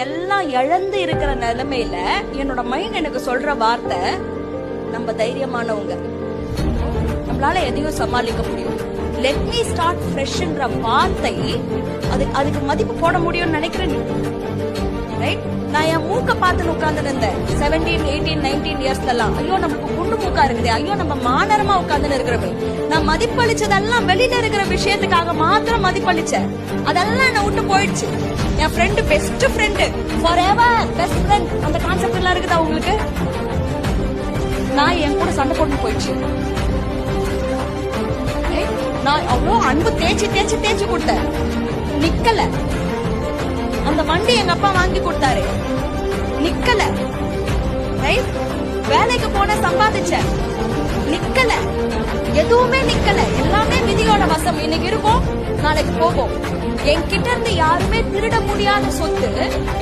எல்லாம் இழந்து இருக்கிற நிலைமையில என்னோட மைண்ட் எனக்கு சொல்ற வார்த்தை, நம்ம தைரியமானவங்க, நம்மளால எதையும் சமாளிக்க முடியும், லெட் மீ ஸ்டார்ட் ஃப்ரெஷ்ன்ற வார்த்தை அதுக்கு மதிப்பு போட முடியும்னு நினைக்கிறேன். ரைட்? நான் என் மூக்க பார்த்து உட்கார்ந்து இருந்தேன் 17, 18, 19 இயர்ஸ்ல எல்லாம். ஐயோ நமக்கு குண்டு மூக்கா இருக்குது, ஐயோ நம்ம மானரமா உட்கார்ந்து இருக்கிறோமே. நான் மதிப்பளிச்சதெல்லாம் வெளியில இருக்கிற விஷயத்துக்காக மாத்திரம் மதிப்பளிச்சேன். அதெல்லாம் என்ன விட்டு போயிடுச்சு. என் friend, best friend, forever best friend, அந்த கான்செப்ட் எல்லாம் இருக்குதா உங்களுக்கு? நான் என் கூட சண்டை போட்டு போயிடுச்சு. நான் அவ்வளோ அன்பு தேய்ச்சி தேய்ச்சி தேய்ச்சி கொடுத்தேன், நிக்கல. அந்த வண்டி எங்க அப்பா வாங்கி கொடுத்தாரு, நிக்கல. ரைட்? வேலைக்கு போன சம்பாதிச்சேன், நிக்கல. எதுவுமே நிக்கல. எல்லாமே விதியோட வசம். இன்னைக்கு இருக்கும், நாளைக்கு போகும். என்கிட்ட இருந்து யாருமே திருட முடியாத சொத்து